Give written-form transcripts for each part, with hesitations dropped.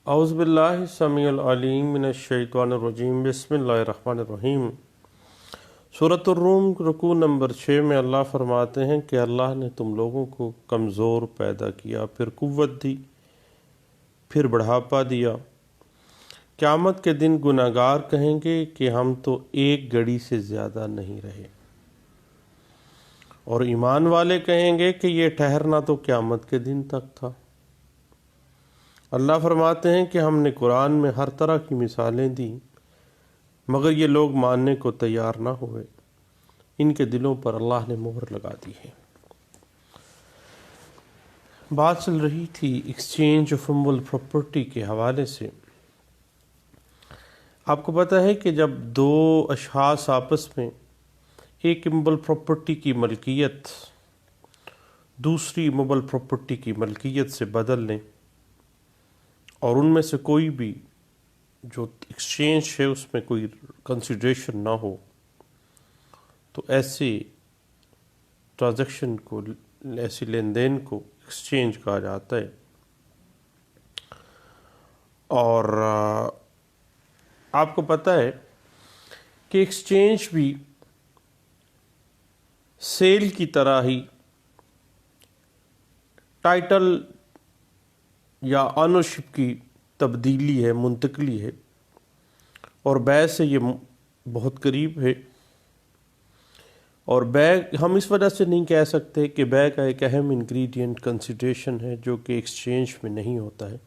اعوذ باللہ السمیع العلیم من الشیطان الرجیم بسم اللہ الرحمن الرحیم۔ سورۃ الروم رکوع نمبر 6 میں اللہ فرماتے ہیں کہ اللہ نے تم لوگوں کو کمزور پیدا کیا، پھر قوت دی، پھر بڑھاپا دیا۔ قیامت کے دن گناہگار کہیں گے کہ ہم تو ایک گھڑی سے زیادہ نہیں رہے، اور ایمان والے کہیں گے کہ یہ ٹھہرنا تو قیامت کے دن تک تھا۔ اللہ فرماتے ہیں کہ ہم نے قرآن میں ہر طرح کی مثالیں دیں، مگر یہ لوگ ماننے کو تیار نہ ہوئے۔ ان کے دلوں پر اللہ نے مہر لگا دی ہے۔ بات چل رہی تھی ایکسچینج آف موول پراپرٹی کے حوالے سے۔ آپ کو پتہ ہے کہ جب دو اشخاص آپس میں ایک موول پراپرٹی کی ملکیت دوسری موول پراپرٹی کی ملکیت سے بدل لیں، اور ان میں سے کوئی بھی جو ایکسچینج ہے اس میں کوئی کنسیڈریشن نہ ہو، تو ایسے ٹرانزیکشن کو، ایسی لین دین کو ایکسچینج کہا جاتا ہے۔ اور آپ کو پتہ ہے کہ ایکسچینج بھی سیل کی طرح ہی ٹائٹل یا آنرشپ کی تبدیلی ہے، منتقلی ہے، اور بیع سے یہ بہت قریب ہے۔ اور بیع ہم اس وجہ سے نہیں کہہ سکتے کہ بیع کا ایک اہم انگریڈینٹ کنسیڈریشن ہے، جو کہ ایکسچینج میں نہیں ہوتا ہے،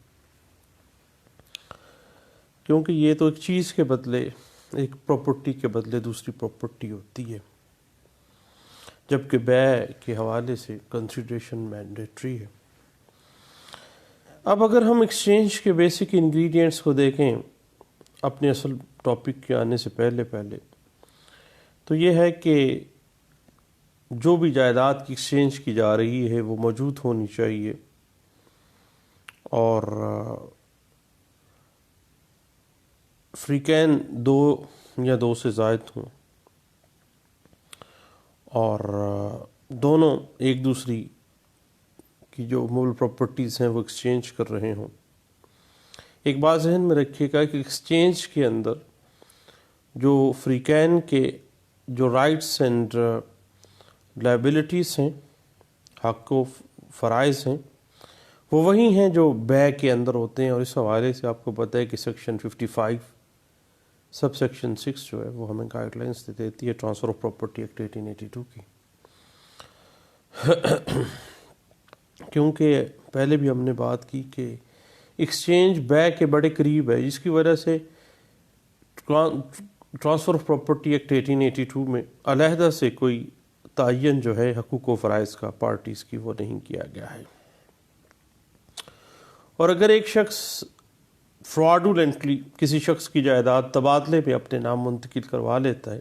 کیونکہ یہ تو ایک چیز کے بدلے، ایک پراپرٹی کے بدلے دوسری پراپرٹی ہوتی ہے، جبکہ بیع کے حوالے سے کنسیڈریشن مینڈیٹری ہے۔ اب اگر ہم ایکسچینج کے بیسک انگریڈینٹس کو دیکھیں اپنے اصل ٹاپک کے آنے سے پہلے تو یہ ہے کہ جو بھی جائیداد کی ایکسچینج کی جا رہی ہے وہ موجود ہونی چاہیے، اور فریقین دو یا دو سے زائد ہوں، اور دونوں ایک دوسری کی جو موول پراپرٹیز ہیں وہ ایکسچینج کر رہے ہوں۔ ایک بات ذہن میں رکھیے گا کہ ایکسچینج کے اندر جو فریقین کے جو رائٹس اینڈ لائبلٹیز ہیں، حق و فرائض ہیں، وہ وہی ہیں جو بیع کے اندر ہوتے ہیں۔ اور اس حوالے سے آپ کو پتہ ہے کہ سیکشن 55 سب سیکشن 6 جو ہے وہ ہمیں گائیڈ لائنس دیتی ہے ٹرانسفر آف پراپرٹی ایکٹ 1882 کی، کیونکہ پہلے بھی ہم نے بات کی کہ ایکسچینج بیع کے بڑے قریب ہے، جس کی وجہ سے ٹرانسفر آف پراپرٹی ایکٹ 1882 میں علیحدہ سے کوئی تعین جو ہے حقوق و فرائض کا پارٹیز کی وہ نہیں کیا گیا ہے۔ اور اگر ایک شخص فراڈولنٹلی کسی شخص کی جائیداد تبادلے میں اپنے نام منتقل کروا لیتا ہے،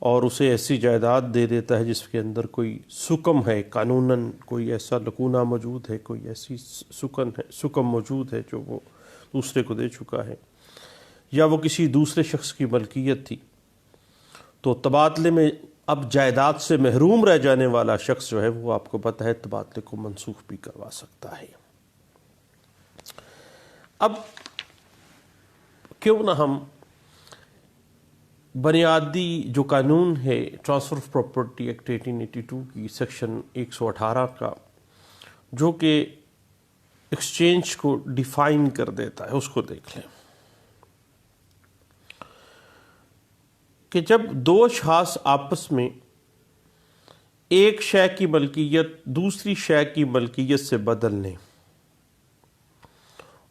اور اسے ایسی جائیداد دے دیتا ہے جس کے اندر کوئی سکم ہے، قانوناً کوئی ایسا لکونہ موجود ہے، کوئی ایسی سکم موجود ہے جو وہ دوسرے کو دے چکا ہے، یا وہ کسی دوسرے شخص کی ملکیت تھی، تو تبادلے میں اب جائیداد سے محروم رہ جانے والا شخص جو ہے وہ آپ کو پتہ ہے تبادلے کو منسوخ بھی کروا سکتا ہے۔ اب کیوں نہ ہم بنیادی جو قانون ہے ٹرانسفر آف پراپرٹی ایکٹ 1882 کی سیکشن 118 کا، جو کہ ایکسچینج کو ڈیفائن کر دیتا ہے، اس کو دیکھ لیں کہ جب دو اشخاص آپس میں ایک شے کی ملکیت دوسری شے کی ملکیت سے بدل لیں،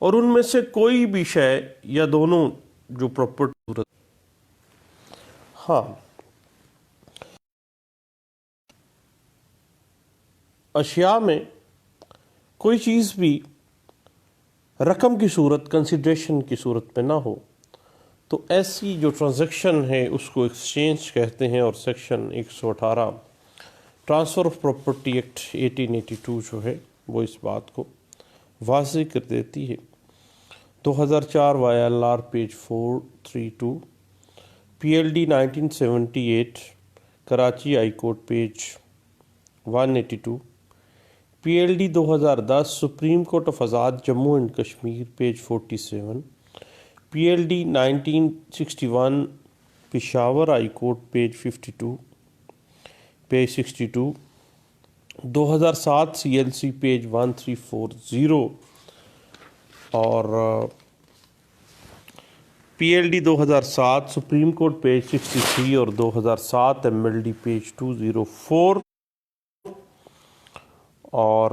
اور ان میں سے کوئی بھی شے یا دونوں جو پراپرٹی، ہاں اشیاء میں کوئی چیز بھی رقم کی صورت، کنسیڈریشن کی صورت میں نہ ہو، تو ایسی جو ٹرانزیکشن ہے اس کو ایکسچینج کہتے ہیں۔ اور section 118 transfer of property act 1882 جو ہے وہ اس بات کو واضح کر دیتی ہے۔ 2004 YLR page 432، PLD 1978 Karachi high court page 182، PLD 2010 supreme court of Azad Jammu and Kashmir page 47، PLD 1961 Peshawar high court page 62، 2007 CLC page 1340، اور PLD 2007 سپریم کورٹ پیج 63 اور 2007 MLD پیج 204، اور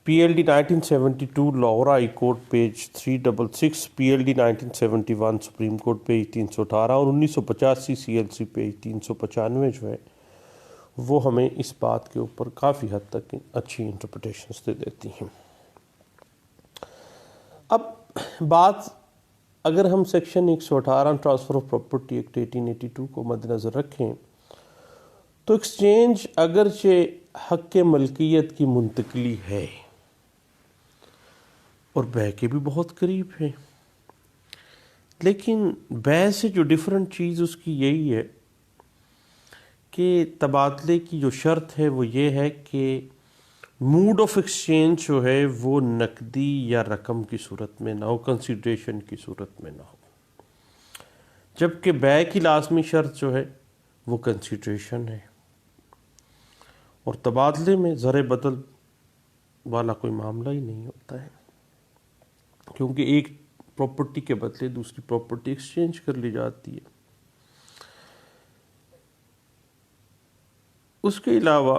PLD 1972 Lahore high court page 366، PLD 1971 supreme court page 318 اور 1985 CLC page 395 جو ہے وہ ہمیں اس بات کے اوپر کافی حد تک اچھی انٹرپریٹیشنز دے دیتی ہیں۔ اب بات اگر ہم section 118 transfer of property act 1882 کو مد نظر رکھیں تو ایکسچینج اگرچہ حق ملکیت کی منتقلی ہے اور بیع کے بھی بہت قریب ہے، لیکن بیع سے جو ڈیفرنٹ چیز اس کی یہی ہے کہ تبادلے کی جو شرط ہے وہ یہ ہے کہ موڈ آف ایکسچینج جو ہے وہ نقدی یا رقم کی صورت میں نہ ہو، کنسیڈریشن کی صورت میں نہ ہو، جبکہ بیع کی لازمی شرط جو ہے وہ کنسیڈریشن ہے، اور تبادلے میں زر بدل والا کوئی معاملہ ہی نہیں ہوتا ہے، کیونکہ ایک پراپرٹی کے بدلے دوسری پراپرٹی ایکسچینج کر لی جاتی ہے۔ اس کے علاوہ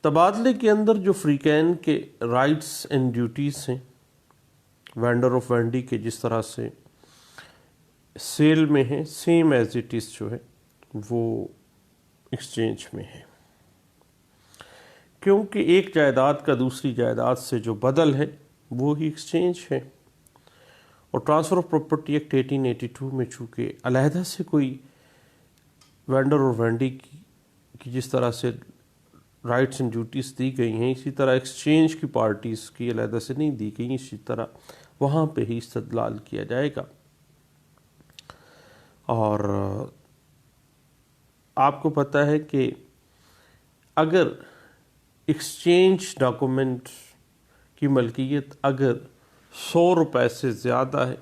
تبادلے کے اندر جو فریقین کے رائٹس اینڈ ڈیوٹیز ہیں، وینڈر آف وینڈی کے جس طرح سے سیل میں ہیں، سیم ایز اٹ از جو ہے وہ ایکسچینج میں ہے، کیونکہ ایک جائیداد کا دوسری جائیداد سے جو بدل ہے وہی ایکسچینج ہے، اور ٹرانسفر آف پراپرٹی ایکٹ 1882 میں چونکہ علیحدہ سے کوئی وینڈر اور وینڈی کی جس طرح سے رائٹس اینڈ ڈیوٹیز دی گئی ہیں، اسی طرح ایکسچینج کی پارٹیز کی علیحدہ سے نہیں دی گئی، اسی طرح وہاں پہ ہی استدلال کیا جائے گا۔ اور آپ کو پتہ ہے کہ اگر ایکسچینج ڈاکومنٹ کی ملکیت اگر 100 روپے سے زیادہ ہے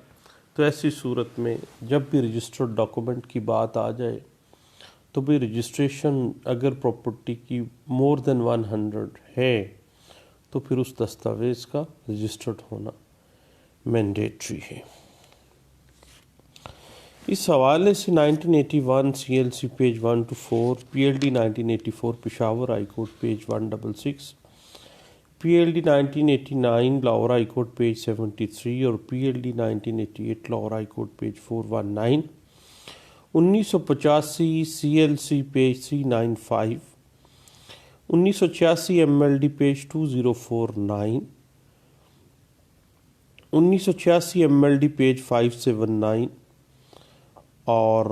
تو ایسی صورت میں جب بھی رجسٹرڈ ڈاکومنٹ کی بات آ جائے تو بھی رجسٹریشن اگر پراپرٹی کی مور دین 100 ہے تو پھر اس دستاویز کا رجسٹرڈ ہونا مینڈیٹری ہے۔ اس حوالے سے 1981 CLC page 124، PLD 1984 Peshawar high court page 166، PLD 1989 Lahore high court page 73 اور PLD 1988 Lahore high court page 419، 1985 CLC page 395، 1986 MLD page 2049، 1986 MLD page 579 اور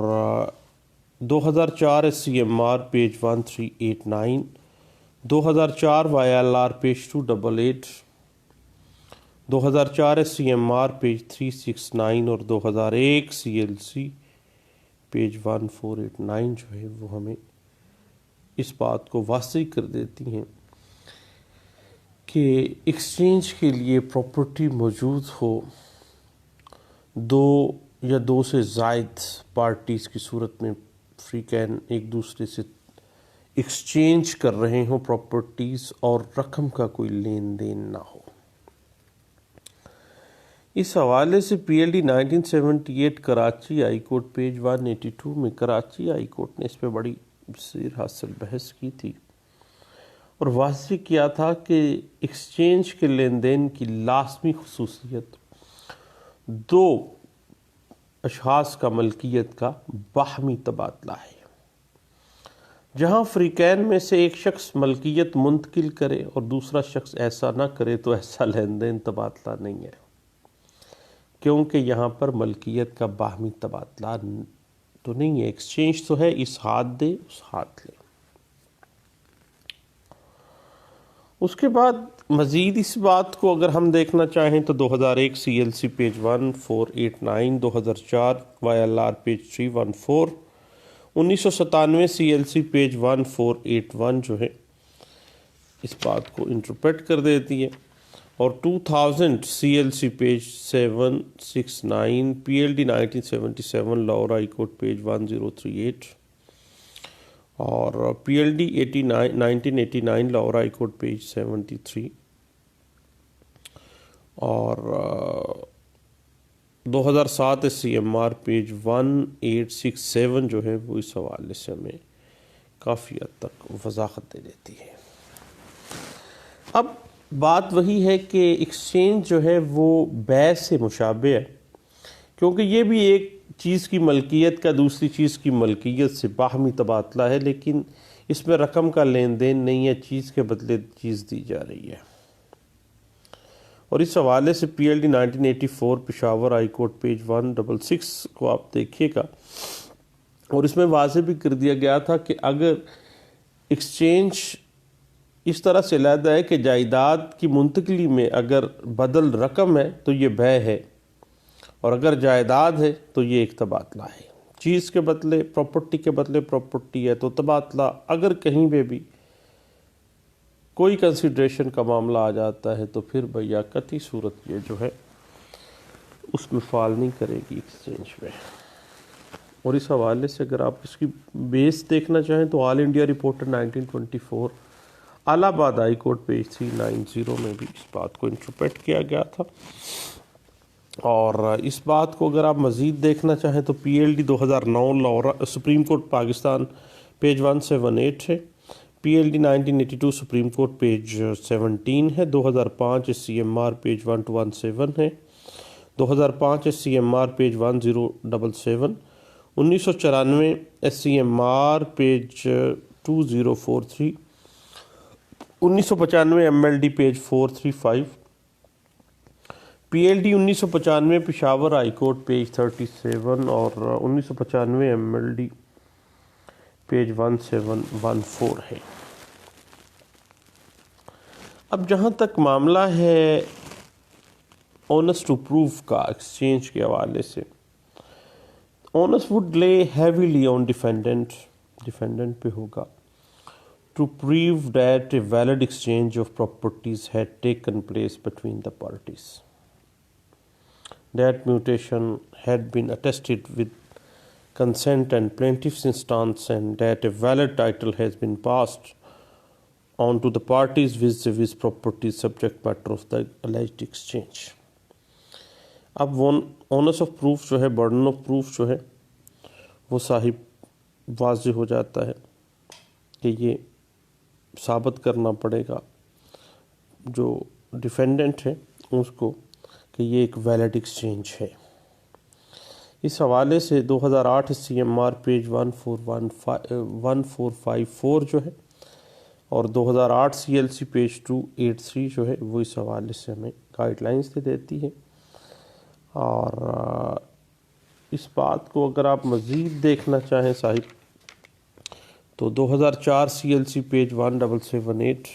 2004 SCMR page 1389، 2004 YLR page 288، 2004 SCMR page 369 اور 2001 CLC پیج 1489 جو ہے وہ ہمیں اس بات کو واضح کر دیتی ہیں کہ ایکسچینج کے لیے پراپرٹی موجود ہو، دو یا دو سے زائد پارٹیز کی صورت میں فریقین ایک دوسرے سے ایکسچینج کر رہے ہوں پراپرٹیز اور رقم کا کوئی لین دین نہ ہو۔ اس حوالے سے PLD 1978 Karachi high court page 182 میں کراچی ہائی کورٹ نے اس پہ بڑی بصیر حاصل بحث کی تھی اور واضح کیا تھا کہ ایکسچینج کے لین دین کی لازمی خصوصیت دو اشخاص کا ملکیت کا باہمی تبادلہ ہے۔ جہاں فریقین میں سے ایک شخص ملکیت منتقل کرے اور دوسرا شخص ایسا نہ کرے تو ایسا لین دین تبادلہ نہیں ہے، کیونکہ یہاں پر ملکیت کا باہمی تبادلہ تو نہیں ہے، ایکسچینج تو ہے، اس ہاتھ دے اس ہاتھ لے۔ اس کے بعد مزید اس بات کو اگر ہم دیکھنا چاہیں تو 2001 CLC page 1489، 2004 YLR page 314، 1997 CLC page 1481 جو ہے اس بات کو انٹرپریٹ کر دیتی ہے، اور 2000 CLC page 769، PLD 1977 Lahore high court page 1038، اور PLD 1989 Lahore high court page 73، اور 2007 SCMR پیج 1867 جو ہے وہ اس حوالے سے ہمیں کافی حد تک وضاحت دے دیتی ہے۔ اب بات وہی ہے کہ ایکسچینج جو ہے وہ بیع سے مشابہ ہے، کیونکہ یہ بھی ایک چیز کی ملکیت کا دوسری چیز کی ملکیت سے باہمی تبادلہ ہے، لیکن اس میں رقم کا لین دین نہیں ہے، چیز کے بدلے چیز دی جا رہی ہے۔ اور اس حوالے سے PLD 1984 Peshawar high court page 166 کو آپ دیکھیے گا، اور اس میں واضح بھی کر دیا گیا تھا کہ اگر ایکسچینج اس طرح سے علیحدہ ہے کہ جائیداد کی منتقلی میں اگر بدل رقم ہے تو یہ بیع ہے، اور اگر جائیداد ہے تو یہ ایک تبادلہ ہے۔ چیز کے بدلے پراپرٹی کے بدلے پراپرٹی ہے تو تبادلہ، اگر کہیں پہ بھی کوئی کنسیڈریشن کا معاملہ آ جاتا ہے تو پھر بھیا قطعی صورت یہ جو ہے اس میں فال نہیں کرے گی ایکسچینج میں۔ اور اس حوالے سے اگر آپ اس کی بیس دیکھنا چاہیں تو آل انڈیا رپورٹر 1924 الہ آباد ہائی کورٹ پیج 390 میں بھی اس بات کو انٹرپریٹ کیا گیا تھا۔ اور اس بات کو اگر آپ مزید دیکھنا چاہیں تو PLD 2009 Lahore supreme court Pakistan page 178 ہے، PLD 1982 سپریم کورٹ پیج 17 ہے، 2005 SCMR پیج 1217 ہے، 2005 SCMR page 1077، 1994 SCMR page 2043، 1995 MLD page 435، PLD 1995 Peshawar high court page 37، اور 1995 MLD پیج 1714 ہے۔ اب جہاں تک معاملہ ہے اونس ٹو پروف کا ایکسچینج کے حوالے سے، onus would lie heavily on defendant پہ ہوگا to prove that a valid exchange of properties had taken place between the parties, that mutation had been attested with consent and plaintiff's instance, and that a valid title has been passed on to the parties vis-a-vis property subject matter of the alleged exchange۔ اب onus of proof جو ہے، burden of proof جو ہے وہ صاحب واضح ہو جاتا ہے کہ یہ ثابت کرنا پڑے گا جو ڈیفینڈنٹ ہے اس کو کہ یہ ایک ویلڈ ایکسچینج ہے۔ اس حوالے سے 2008 SCMR پیج 1454 جو ہے، اور 2008 CLC پیج 283 جو ہے وہ اس حوالے سے ہمیں گائیڈ لائنز دے دیتی ہے۔ اور اس بات کو اگر آپ مزید دیکھنا چاہیں صاحب تو 2004 CLC پیج 1778،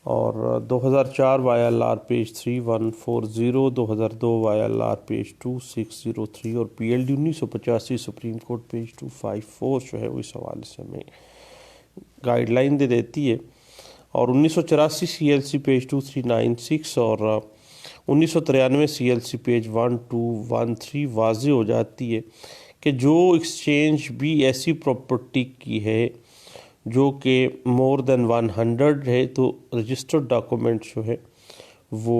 اور 2004 YLR پیج 3140، 2002 YLR پیج 2603، اور PLD 1985 سپریم کورٹ پیج 254 جو ہے وہ اس حوالے سے ہمیں گائیڈ لائن دے دیتی ہے۔ اور 1984 CLC پیج 2396 اور 1993 CLC پیج 1213 واضح ہو جاتی ہے کہ جو ایکسچینج بھی ایسی پراپرٹی کی ہے جو کہ مور دین 100 ہے تو رجسٹرڈ ڈاکومنٹ جو ہے وہ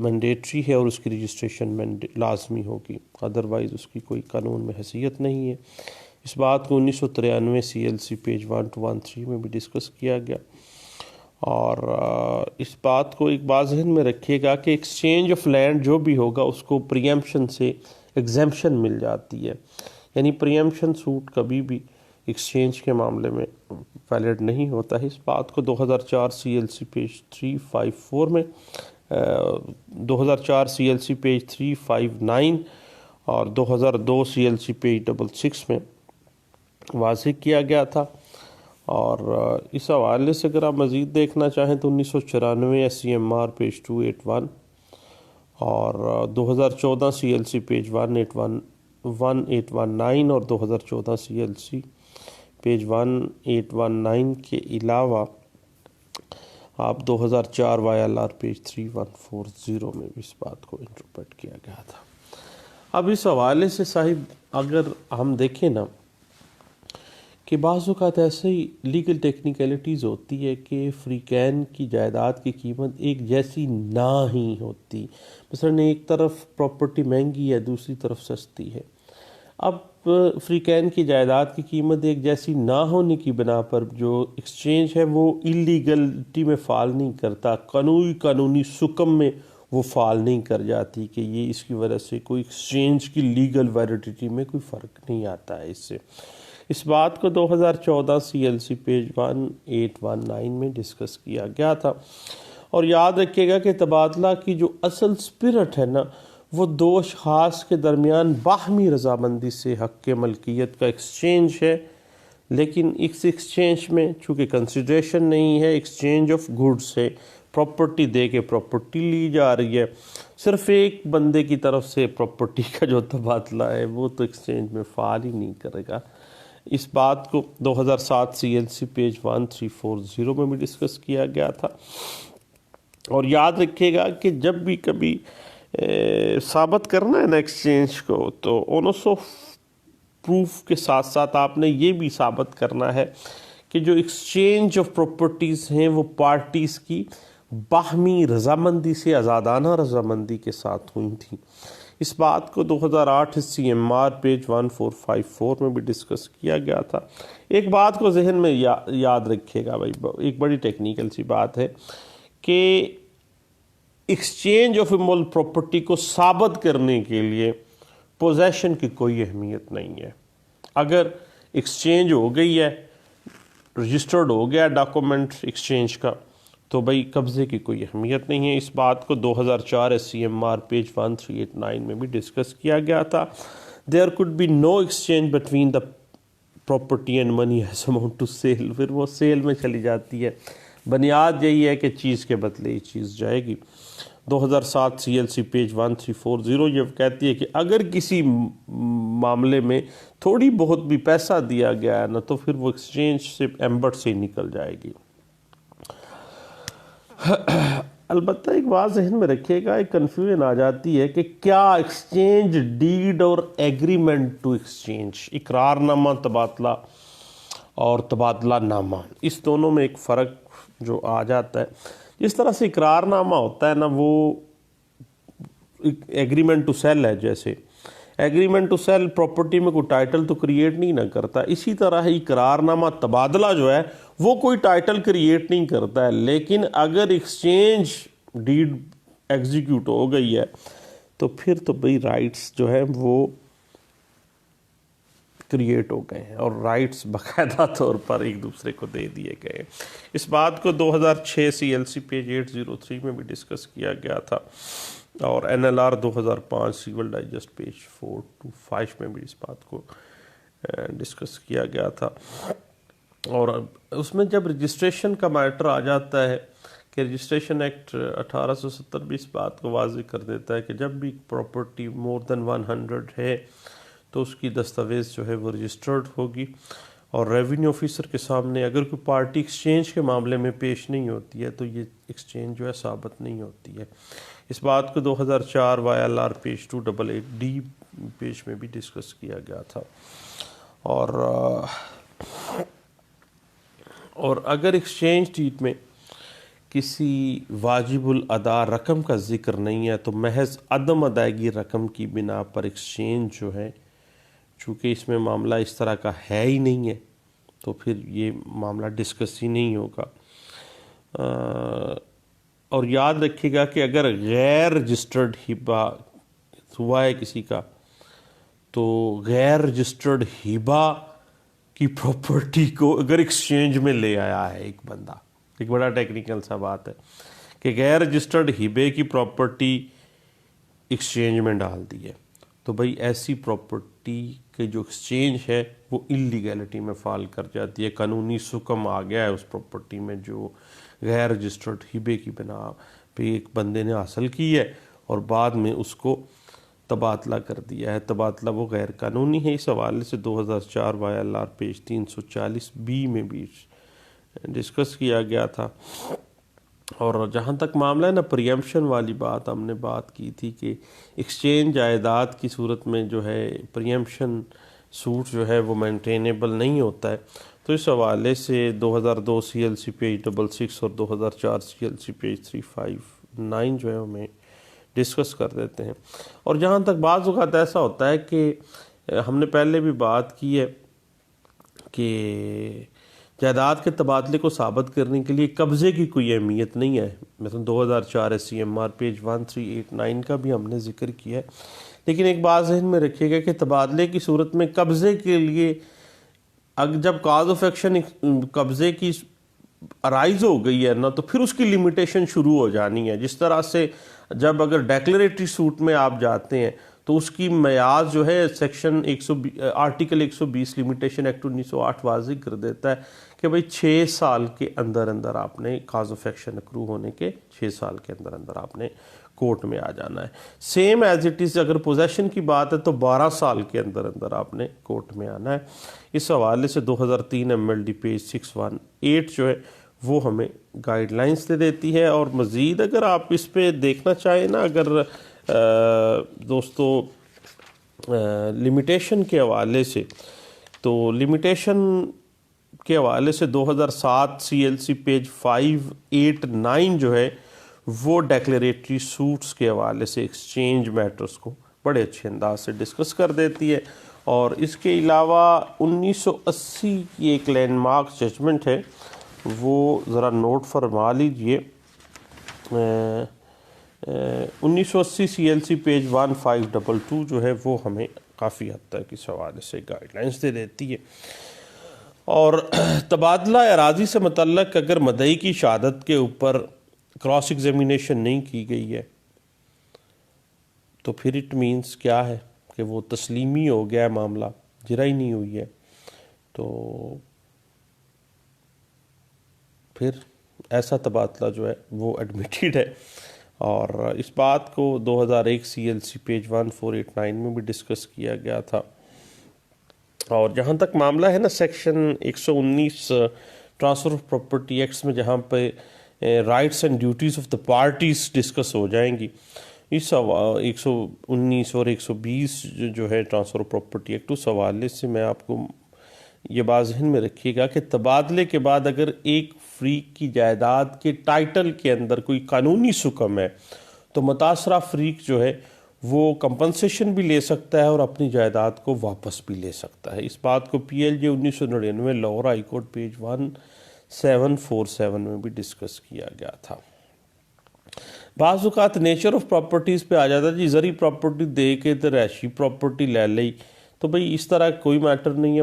مینڈیٹری ہے اور اس کی رجسٹریشن لازمی ہوگی، ادروائز اس کی کوئی قانون میں حیثیت نہیں ہے۔ اس بات کو 1993 CLC پیج 1213 میں بھی ڈسکس کیا گیا۔ اور اس بات کو ایک بات ذہن میں رکھیے گا کہ ایکسچینج آف لینڈ جو بھی ہوگا اس کو پریمپشن سے ایگزیمپشن مل جاتی ہے، یعنی پریمپشن سوٹ کبھی بھی ایکسچینج کے معاملے میں ویلڈ نہیں ہوتا ہے۔ اس بات کو 2004 CLC پیج 354 میں، 2004 CLC پیج 359 اور 2002 CLC پیج 66 میں واضح کیا گیا تھا۔ اور اس حوالے سے اگر آپ مزید دیکھنا چاہیں تو 1994 SCMR پیج 281 اور 2014 CLC پیج 181 1819 اور 2014 CLC پیج 1819 کے علاوہ آپ 2004 YLR پیج 3140 میں بھی اس بات کو انٹرپریٹ کیا گیا تھا۔ اب اس حوالے سے صاحب اگر ہم دیکھیں نا کہ بعض اوقات ایسے ہی لیگل ٹیکنیکلٹیز ہوتی ہے کہ فریقین کی جائیداد کی قیمت ایک جیسی نہ ہی ہوتی، مثلا ایک طرف پراپرٹی مہنگی ہے دوسری طرف سستی ہے، اب فریقین کی جائیداد کی قیمت ایک جیسی نہ ہونے کی بنا پر جو ایکسچینج ہے وہ اللیگلٹی میں فال نہیں کرتا، قانونی سکم میں وہ فال نہیں کر جاتی کہ یہ اس کی وجہ سے کوئی ایکسچینج کی لیگل ویلیڈیٹی میں کوئی فرق نہیں آتا ہے۔ اس بات کو 2014 CLC پیج 1819 میں ڈسکس کیا گیا تھا، اور یاد رکھیے گا کہ تبادلہ کی جو اصل سپرٹ ہے نا وہ دو اشخاص کے درمیان باہمی رضامندی سے حق کے ملکیت کا ایکسچینج ہے، لیکن اس ایکسچینج میں چونکہ کنسیڈریشن نہیں ہے، ایکسچینج آف گڈس ہے، پراپرٹی دے کے پراپرٹی لی جا رہی ہے، صرف ایک بندے کی طرف سے پراپرٹی کا جو تبادلہ ہے وہ تو ایکسچینج میں فعال ہی نہیں کرے گا۔ اس بات کو 2007 CLC پیج 1340 میں بھی ڈسکس کیا گیا تھا، اور یاد رکھیے گا کہ جب بھی کبھی ثابت کرنا ہے نا ایکسچینج کو تو اونس آف پروف کے ساتھ ساتھ آپ نے یہ بھی ثابت کرنا ہے کہ جو ایکسچینج آف پراپرٹیز ہیں وہ پارٹیز کی باہمی رضامندی سے آزادانہ رضامندی کے ساتھ ہوئی تھیں۔ اس بات کو 2008 CMR پیج 1454 میں بھی ڈسکس کیا گیا تھا۔ ایک بات کو ذہن میں یاد رکھیے گا بھائی، ایک بڑی ٹیکنیکل سی بات ہے کہ ایکسچینج آف امول پراپرٹی کو ثابت کرنے کے لیے پوزیشن کی کوئی اہمیت نہیں ہے۔ اگر ایکسچینج ہو گئی ہے، رجسٹرڈ ہو گیا ڈاکومنٹ ایکسچینج کا، تو بھائی قبضے کی کوئی اہمیت نہیں ہے۔ اس بات کو 2004 CMR پیج 1389 میں بھی ڈسکس کیا گیا تھا۔ There could be no exchange between the property and money as amount to sale، پھر وہ سیل میں چلی جاتی ہے، بنیاد یہی ہے کہ چیز کے بدلے یہ چیز جائے گی۔ 2007 CLC پیج 1340 یہ کہتی ہے کہ اگر کسی معاملے میں تھوڑی بہت بھی پیسہ دیا گیا ہے نا تو پھر وہ ایکسچینج سے ایمبٹ سے نکل جائے گی۔ البتہ ایک بات ذہن میں رکھیے گا، ایک کنفیوژن آ جاتی ہے کہ کیا ایکسچینج ڈیڈ اور ایگریمنٹ ٹو ایکسچینج، اقرار نامہ تبادلہ اور تبادلہ نامہ، اس دونوں میں ایک فرق جو آ جاتا ہے۔ جس طرح سے اقرار نامہ ہوتا ہے نا وہ ایگریمنٹ ٹو سیل ہے، جیسے ایگریمنٹ ٹو سیل پراپرٹی میں کوئی ٹائٹل تو کریٹ نہیں نہ کرتا، اسی طرح ہی اقرار نامہ تبادلہ جو ہے وہ کوئی ٹائٹل کریٹ نہیں کرتا ہے، لیکن اگر ایکسچینج ڈیڈ ایگزیکیوٹ ہو گئی ہے تو پھر تو بھئی رائٹس جو ہے وہ کریٹ ہو گئے ہیں اور رائٹس باقاعدہ طور پر ایک دوسرے کو دے دیے گئے۔ اس بات کو 2006 CLC پیج 803 میں بھی ڈسکس کیا گیا تھا، اور NLR 2005 سیول ڈائجسٹ پیج 425 میں بھی اس بات کو ڈسکس کیا گیا تھا۔ اور اس میں جب رجسٹریشن کا میٹر آ جاتا ہے کہ رجسٹریشن ایکٹ 1870 بھی اس بات کو واضح کر دیتا ہے کہ جب بھی پراپرٹی مور دین 100 ہے تو اس کی دستاویز جو ہے وہ رجسٹرڈ ہوگی، اور ریونیو آفیسر کے سامنے اگر کوئی پارٹی ایکسچینج کے معاملے میں پیش نہیں ہوتی ہے تو یہ ایکسچینج جو ہے ثابت نہیں ہوتی ہے۔ اس بات کو 2004 YLR پیج 288D پیج میں بھی ڈسکس کیا گیا تھا۔ اور اگر ایکسچینج ڈیڈ میں کسی واجب الادا رقم کا ذکر نہیں ہے تو محض عدم ادائیگی رقم کی بنا پر ایکسچینج جو ہے، چونکہ اس میں معاملہ اس طرح کا ہے ہی نہیں ہے تو پھر یہ معاملہ ڈسکس ہی نہیں ہوگا۔ اور یاد رکھیے گا کہ اگر غیر رجسٹرڈ ہبہ ہوا ہے کسی کا تو غیر رجسٹرڈ ہبہ کی پراپرٹی کو اگر ایکسچینج میں لے آیا ہے ایک بندہ، ایک بڑا ٹیکنیکل سا بات ہے کہ غیر رجسٹرڈ ہبے کی پراپرٹی ایکسچینج میں ڈال دی ہے تو بھئی ایسی پراپرٹی کے جو ایکسچینج ہے وہ اللیگیلٹی میں فال کر جاتی ہے، قانونی سکم آ گیا ہے اس پراپرٹی میں جو غیر رجسٹرڈ ہبے کی بنا پہ ایک بندے نے حاصل کی ہے اور بعد میں اس کو تبادلہ کر دیا ہے. تبادلہ وہ غیر قانونی ہے. اس حوالے سے 2004 YLR پیج 340B میں بھی ڈسکس کیا گیا تھا. اور جہاں تک معاملہ ہے نا پریمپشن والی بات، ہم نے بات کی تھی کہ ایکسچینج جائیداد کی صورت میں جو ہے پریمپشن سوٹ جو ہے وہ مینٹینیبل نہیں ہوتا ہے. تو اس حوالے سے 2002 CLC پیج 66 اور 2004 CLC پیج 359 جو ہے ہمیں ڈسکس کر دیتے ہیں. اور جہاں تک بعض اوقات ایسا ہوتا ہے کہ ہم نے پہلے بھی بات کی ہے کہ جائیداد کے تبادلے کو ثابت کرنے کے لیے قبضے کی کوئی اہمیت نہیں ہے. مثلا 2004 SCMR پیج 1389 کا بھی ہم نے ذکر کیا ہے. لیکن ایک بات ذہن میں رکھیے گا کہ تبادلے کی صورت میں قبضے کے لیے جب کاز آف ایکشن قبضے کی ارائز ہو گئی ہے نا تو پھر اس کی لمیٹیشن شروع ہو جانی ہے. جس طرح سے جب اگر ڈیکلیریٹری سوٹ میں آپ جاتے ہیں تو اس کی میعاد جو ہے سیکشن آرٹیکل 120 لمیٹیشن ایکٹ 1908 واضح کر دیتا ہے کہ بھئی 6 سال کے اندر اندر آپ نے کاز آف ایکشن اکرو ہونے کے 6 سال کے اندر اندر آپ نے کورٹ میں آ جانا ہے. سیم ایز اٹ از اگر پوزیشن کی بات ہے تو 12 سال کے اندر اندر آپ نے کورٹ میں آنا ہے. اس حوالے سے 2003 MLD پیج 618 جو ہے وہ ہمیں گائیڈ لائنز دے دیتی ہے. اور مزید اگر آپ اس پہ دیکھنا چاہیں نا، اگر دوستو لمیٹیشن کے حوالے سے، تو لمیٹیشن کے حوالے سے 2007 CLC پیج 589 جو ہے وہ ڈیکلیریٹری سوٹس کے حوالے سے ایکسچینج میٹرز کو بڑے اچھے انداز سے ڈسکس کر دیتی ہے. اور اس کے علاوہ 1980 کی ایک لینڈ مارک ججمنٹ ہے، وہ ذرا نوٹ فرما لیجئے. 1980 CLC پیج 1522 جو ہے وہ ہمیں کافی حد تک اس حوالے سے گائیڈ لائنز دے دیتی ہے. اور تبادلہ اراضی سے متعلق اگر مدعی کی شہادت کے اوپر کراس ایگزامینیشن نہیں کی گئی ہے تو پھر اٹ مینس کیا ہے کہ وہ تسلیمی ہو گیا ہے، معاملہ جرح ہی نہیں ہوئی ہے. تو پھر ایسا تبادلہ جو ہے وہ ایڈمیٹڈ ہے. اور اس بات کو 2001 CLC پیج 1489 میں بھی ڈسکس کیا گیا تھا. اور جہاں تک معاملہ ہے نا section 119 transfer of property acts میں جہاں پہ rights and duties of the parties discuss ہو جائیں گی، اس 119 اور 120 جو ہے ٹرانسفر آف پراپرٹی ایکٹ، اس حوالے سے میں آپ کو یہ بات ذہن میں رکھیے گا کہ تبادلے کے بعد اگر ایک فریق کی جائیداد کے ٹائٹل کے اندر کوئی قانونی حکم ہے تو متاثرہ فریق جو ہے وہ کمپنسیشن بھی لے سکتا ہے اور اپنی جائیداد کو واپس بھی لے سکتا ہے. اس بات کو PLJ 1999 Lahore high court page 1747 میں بھی ڈسکس کیا گیا تھا. بعض اوقات نیچر آف پراپرٹیز پہ آ جاتا ہے، جی زرعی پراپرٹی دے کے تو رہائشی پراپرٹی لے لئی، تو بھئی اس طرح کوئی میٹر نہیں ہے.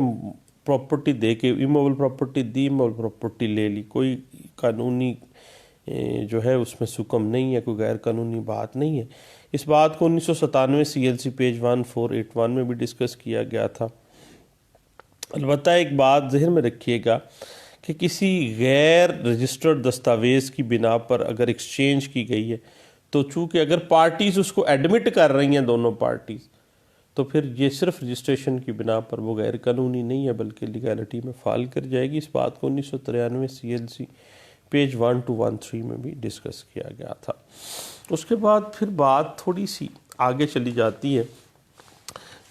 پراپرٹی دے کے ایموبل پراپرٹی دی، ایموبل پراپرٹی لے لی، کوئی قانونی جو ہے اس میں حکم نہیں ہے، کوئی غیر قانونی بات نہیں ہے. اس بات کو 1997 CLC پیج 1481 میں بھی ڈسکس کیا گیا تھا. البتہ ایک بات ذہن میں رکھیے گا کہ کسی غیر رجسٹرڈ دستاویز کی بنا پر اگر ایکسچینج کی گئی ہے تو چونکہ اگر پارٹیز اس کو ایڈمٹ کر رہی ہیں دونوں پارٹیز، تو پھر یہ صرف رجسٹریشن کی بنا پر وہ غیر قانونی نہیں ہے بلکہ لیگیلٹی میں فال کر جائے گی. اس بات کو 1993 CLC پیج 1213 میں بھی ڈسکس کیا گیا تھا. اس کے بعد پھر بات تھوڑی سی آگے چلی جاتی ہے،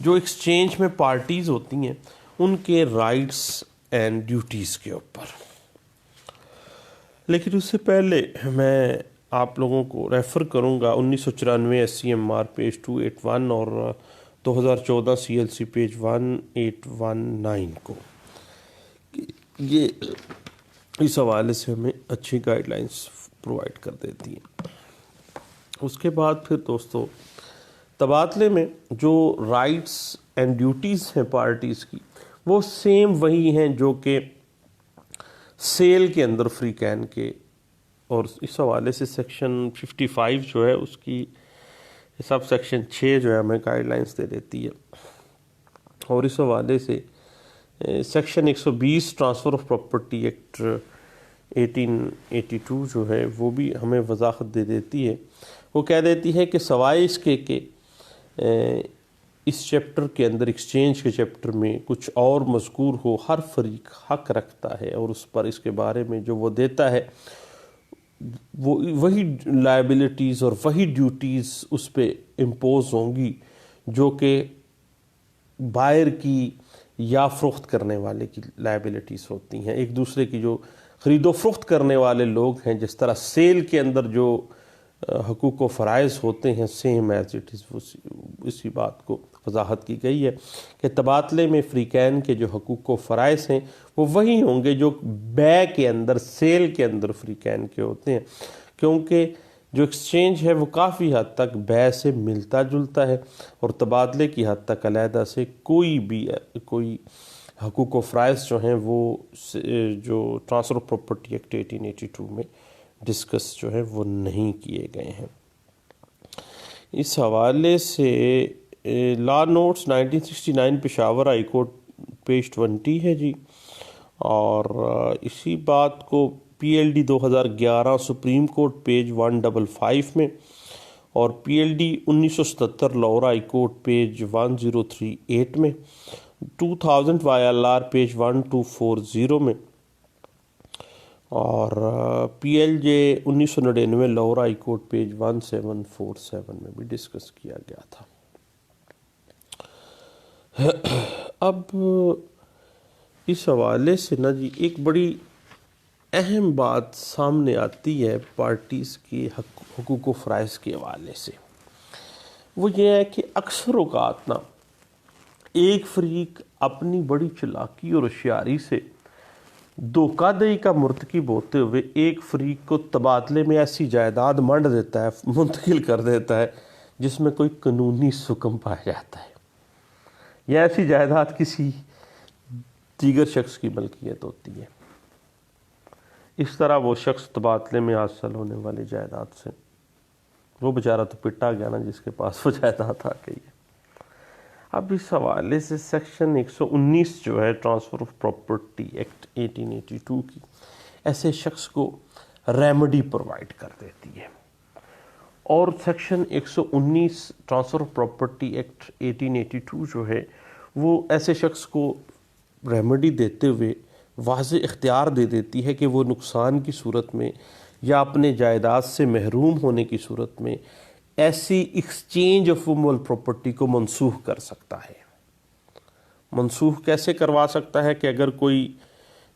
جو ایکسچینج میں پارٹیز ہوتی ہیں ان کے رائٹس اینڈ ڈیوٹیز کے اوپر. لیکن اس سے پہلے میں آپ لوگوں کو ریفر کروں گا 1994 SCMR پیج 281 اور 2014 CLC پیج 1819 کو. یہ اس حوالے سے ہمیں اچھی گائیڈ لائنز پرووائڈ کر دیتی ہیں. اس کے بعد پھر دوستو تبادلے میں جو رائٹس اینڈ ڈیوٹیز ہیں پارٹیز کی وہ سیم وہی ہیں جو کہ سیل کے اندر فریقین کے. اور اس حوالے سے سیکشن 55 جو ہے اس کی سب سیکشن 6 جو ہے ہمیں گائیڈ لائنز دے دیتی ہے. اور اس حوالے سے section 120 transfer of property act 1882 جو ہے وہ بھی ہمیں وضاحت دے دیتی ہے. وہ کہہ دیتی ہے کہ سوائے اس کے کہ اس چیپٹر کے اندر، ایکسچینج کے چیپٹر میں کچھ اور مذکور ہو، ہر فریق حق رکھتا ہے اور اس پر، اس کے بارے میں جو وہ دیتا ہے، وہی لائبلٹیز اور وہی ڈیوٹیز اس پہ امپوز ہوں گی جو کہ بائر کی یا فروخت کرنے والے کی لائبلٹیز ہوتی ہیں. ایک دوسرے کی جو خرید و فروخت کرنے والے لوگ ہیں، جس طرح سیل کے اندر جو حقوق و فرائض ہوتے ہیں، سیم ایز اٹ از، اسی بات کو وضاحت کی گئی ہے کہ تبادلے میں فریقین کے جو حقوق و فرائض ہیں وہ وہی ہوں گے جو بے کے اندر، سیل کے اندر فریقین کے ہوتے ہیں، کیونکہ جو ایکسچینج ہے وہ کافی حد تک بے سے ملتا جلتا ہے اور تبادلے کی حد تک علیحدہ سے کوئی حقوق و فرائض جو ہیں وہ جو ٹرانسفر آف پراپرٹی ایکٹ 1882 میں ڈسکس جو ہے وہ نہیں کیے گئے ہیں. اس حوالے سے law notes 1969 Peshawar high court page 20 ہے جی، اور اسی بات کو P L D 2011 supreme court page 155 میں، اور P L D 1977 Lahore high court page 1038 میں، 2000 وائی ایل آر پیج 1240 میں، اور P L J 1999 Lahore high court page 1747 میں بھی ڈسکس کیا گیا تھا. اب اس حوالے سے نا جی ایک بڑی اہم بات سامنے آتی ہے پارٹیز کے حقوق و فرائض کے حوالے سے. وہ یہ ہے کہ اکثر اوقات نا ایک فریق اپنی بڑی چلاکی اور ہوشیاری سے دھوکہ دہی کا مرتکب ہوتے ہوئے ایک فریق کو تبادلے میں ایسی جائیداد منڈ دیتا ہے، منتقل کر دیتا ہے جس میں کوئی قانونی سکم پایا جاتا ہے، یا ایسی جائیداد کسی دیگر شخص کی ملکیت ہوتی ہے. اس طرح وہ شخص تبادلے میں حاصل ہونے والی جائیداد سے، وہ بیچارہ تو پٹا گیا نا جس کے پاس وہ جائیداد آ گئی ہے. اب اس حوالے سے سیکشن 119 جو ہے ٹرانسفر آف پراپرٹی ایکٹ 1882 کی ایسے شخص کو ریمیڈی پرووائڈ کر دیتی ہے، اور section 119 transfer of property act 1882 جو ہے وہ ایسے شخص کو ریمیڈی دیتے ہوئے واضح اختیار دے دیتی ہے کہ وہ نقصان کی صورت میں یا اپنے جائیداد سے محروم ہونے کی صورت میں ایسی ایکسچینج آف موول پراپرٹی کو منسوخ کر سکتا ہے. منسوخ کیسے کروا سکتا ہے کہ اگر کوئی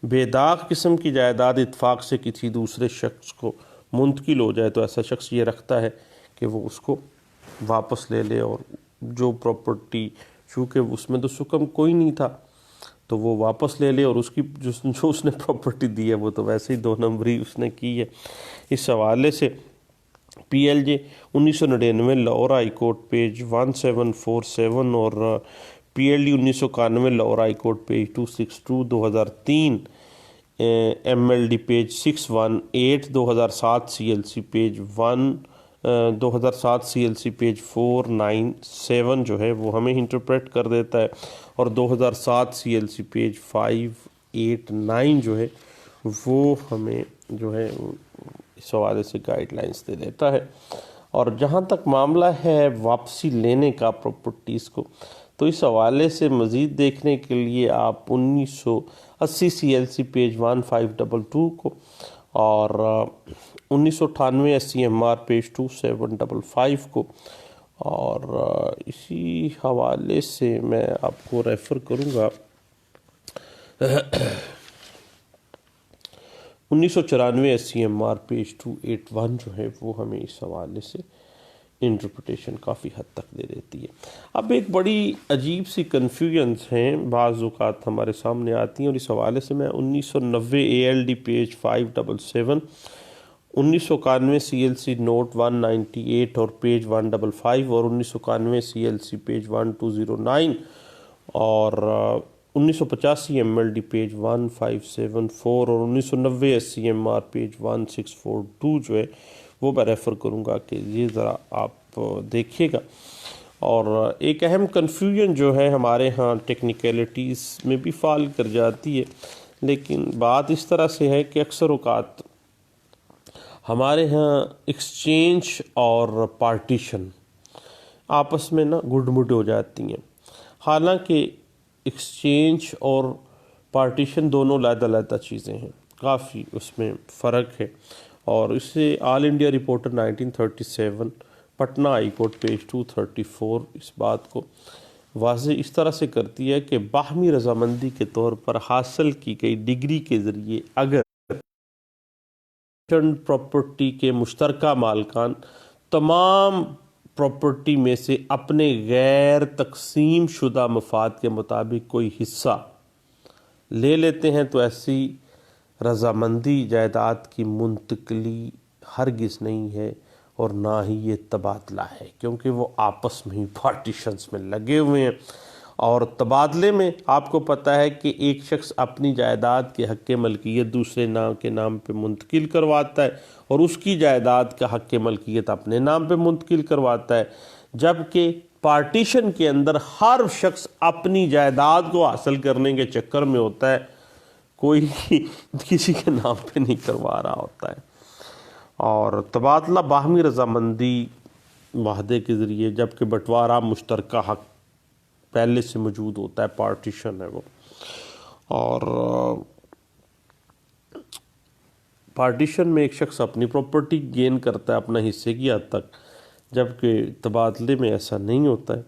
بے داغ قسم کی جائیداد اتفاق سے کسی دوسرے شخص کو منتقل ہو جائے تو ایسا شخص یہ رکھتا ہے کہ وہ اس کو واپس لے لے، اور جو پراپرٹی چونکہ اس میں تو سکم کوئی نہیں تھا تو وہ واپس لے لے، اور اس کی جو اس نے پراپرٹی دی ہے وہ تو ویسے ہی 2 نمبری اس نے کی ہے. اس حوالے سے P L J 1999 Lahore high court page 1747 اور P L D 1991 Lahore high court page 262 2003 M L D page 618 2007 C L C page 2007 C L C page 497 جو ہے وہ ہمیں انٹرپریٹ کر دیتا ہے، اور 2007 سی ایل سی پیج 589 جو ہے وہ ہمیں جو ہے اس حوالے سے گائیڈ لائنس دے دیتا ہے. اور جہاں تک معاملہ ہے واپسی لینے کا پراپرٹیز کو، تو اس حوالے سے مزید دیکھنے کے لیے آپ 1980 سی ایل سی پیج 1522 کو اور 1998 S C M R page 2755 کو، اور اسی حوالے سے میں آپ کو ریفر کروں گا 1994 S C M R page 281 جو ہے وہ ہمیں اس حوالے سے انٹرپریٹیشن کافی حد تک دے دیتی ہے. اب ایک بڑی عجیب سی کنفیوژنز ہیں بعض اوقات ہمارے سامنے آتی ہیں، اور اس حوالے سے میں 1990 A L D page 577، 1991 C L C note 198 اور پیج 155 اور 1991 سی ایل سی پیج 1209 اور 1985 ایم ایل ڈی پیج 1574 اور 1990 S C M R page 1642 جو ہے وہ میں ریفر کروں گا کہ یہ ذرا آپ دیکھیے گا. اور ایک اہم کنفیوژن جو ہے ہمارے ہاں ٹیکنیکلٹیز میں بھی فال کر جاتی ہے، لیکن بات اس طرح سے ہے کہ اکثر اوقات ہمارے ہاں ایکسچینج اور پارٹیشن آپس میں نا گڈ مڈ ہو جاتی ہیں. حالانکہ ایکسچینج اور پارٹیشن دونوں علیحدہ علیحدہ چیزیں ہیں، کافی اس میں فرق ہے. اور اسے all India reporter 1937 Patna high court page 234 اس بات کو واضح اس طرح سے کرتی ہے کہ باہمی رضامندی کے طور پر حاصل کی گئی ڈگری کے ذریعے اگر پراپرٹی کے مشترکہ مالکان تمام پراپرٹی میں سے اپنے غیر تقسیم شدہ مفاد کے مطابق کوئی حصہ لے لیتے ہیں تو ایسی رضامندی جائیداد کی منتقلی ہرگز نہیں ہے اور نہ ہی یہ تبادلہ ہے، کیونکہ وہ آپس میں ہی پارٹیشنز میں لگے ہوئے ہیں. اور تبادلے میں آپ کو پتہ ہے کہ ایک شخص اپنی جائیداد کے حق ملکیت دوسرے نام کے نام پہ منتقل کرواتا ہے اور اس کی جائیداد کا حق ملکیت اپنے نام پہ منتقل کرواتا ہے، جبکہ پارٹیشن کے اندر ہر شخص اپنی جائیداد کو حاصل کرنے کے چکر میں ہوتا ہے، کوئی کسی کے نام پہ نہیں کروا رہا ہوتا ہے. اور تبادلہ باہمی رضامندی معاہدے کے ذریعے، جبکہ بٹوارہ مشترکہ حق پہلے سے موجود ہوتا ہے، پارٹیشن ہے وہ. اور پارٹیشن میں ایک شخص اپنی پراپرٹی گین کرتا ہے اپنا حصے کی حد تک، جبکہ تبادلے میں ایسا نہیں ہوتا ہے.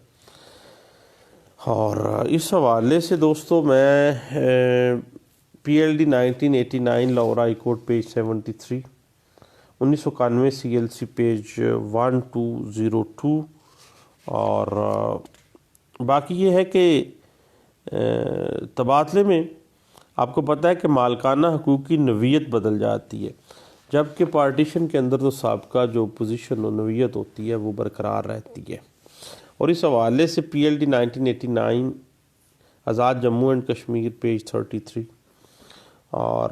اور اس حوالے سے دوستو میں PLD 1989 Lahore high court page 73، 1991 CLC page 1202، اور باقی یہ ہے کہ تبادلے میں آپ کو پتہ ہے کہ مالکانہ حقوق کی نوعیت بدل جاتی ہے، جبکہ پارٹیشن کے اندر تو سابقہ جو پوزیشن و نوعیت ہوتی ہے وہ برقرار رہتی ہے. اور اس حوالے سے PLD 1989 Azad Jammu and Kashmir page 33، اور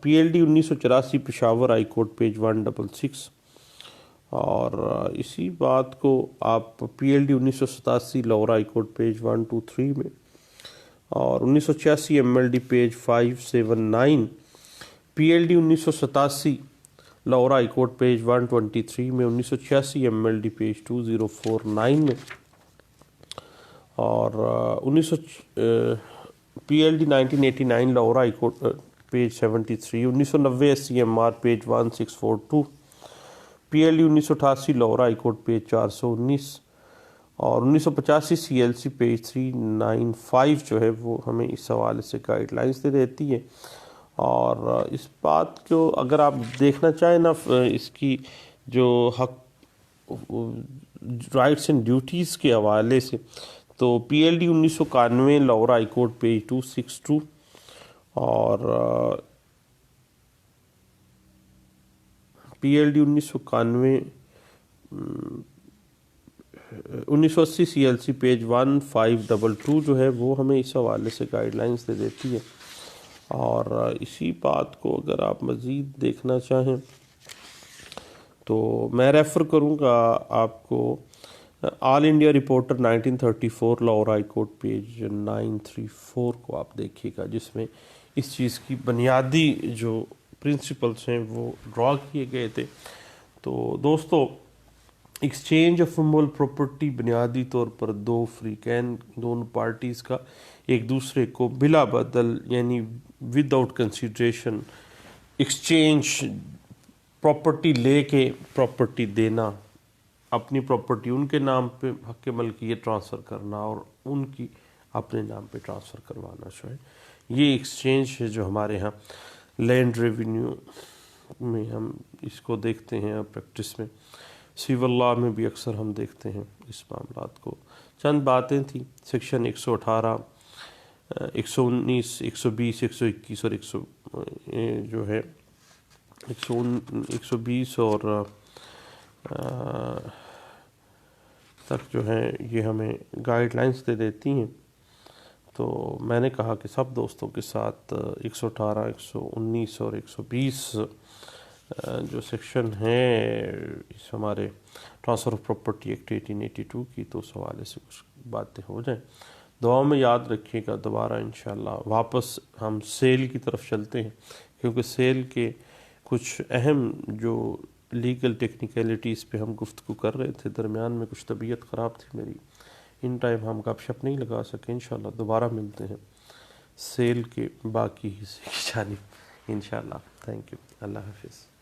PLD 1984 Peshawar high court page 166، اور اسی بات کو آپ PLD 1987 Lahore high court page 123 میں، اور 1986 MLD page 579، PLD 1987 Lahore high court page 123 میں، 1986 MLD پیج 2049 میں، اور PLD 1989 Lahore high court page 73، 1990 SCMR page 1642، PLD 1988 Lahore high court page 419، اور 1985 CLC پیج 395 جو ہے وہ ہمیں اس حوالے سے گائیڈ لائنز دے دیتی ہے. اور اس بات کو اگر آپ دیکھنا چاہیں نا، اس کی جو حق رائٹس اینڈ ڈیوٹیز کے حوالے سے، تو PLD 1991 Lahore high court page 262، اور PLD 1991 1980 CLC پیج 1522 جو ہے وہ ہمیں اس حوالے سے گائیڈ لائنز دے دیتی ہے. اور اسی بات کو اگر آپ مزید دیکھنا چاہیں تو میں ریفر کروں گا آپ کو all India reporter 1934 Lahore high court page 934 کو آپ دیکھیے گا، جس میں اس چیز کی بنیادی جو پرنسپلس ہیں وہ ڈرا کیے گئے تھے. تو دوستو، ایکسچینج آف موول پراپرٹی بنیادی طور پر دو فریقین، دونوں پارٹیز کا ایک دوسرے کو بلا بدل یعنی with out consideration exchange property لے کے پراپرٹی دینا، اپنی پراپرٹی ان کے نام پہ حق ملکیت ٹرانسفر کرنا اور ان کی اپنے نام پہ ٹرانسفر کروانا جو ہے، یہ ایکسچینج ہے جو ہمارے ہاں لینڈ ریونیو میں ہم اس کو دیکھتے ہیں، پریکٹس میں سول لاء میں بھی اکثر ہم دیکھتے ہیں اس معاملات کو. چند باتیں تھیں، سیکشن 118، 119، 120، 121 اور جو ہے 120 اور تک جو ہے یہ ہمیں گائیڈ لائنز دے دیتی ہیں. تو میں نے کہا کہ سب دوستوں کے ساتھ 118، 119 اور 120 جو سیکشن ہیں اس ہمارے ٹرانسفر آف پراپرٹی ایکٹ 1882 کی، تو اس حوالے سے کچھ باتیں ہو جائیں. دعاؤں میں یاد رکھیے گا. دوبارہ انشاءاللہ واپس ہم سیل کی طرف چلتے ہیں، کیونکہ سیل کے کچھ اہم جو لیگل ٹیکنیکلٹیز پہ ہم گفتگو کر رہے تھے، درمیان میں کچھ طبیعت خراب تھی میری، ان ٹائم ہم گپ شپ نہیں لگا سکے. انشاءاللہ دوبارہ ملتے ہیں سیل کے باقی حصے کی جانب انشاءاللہ. Thank you. اللہ حافظ.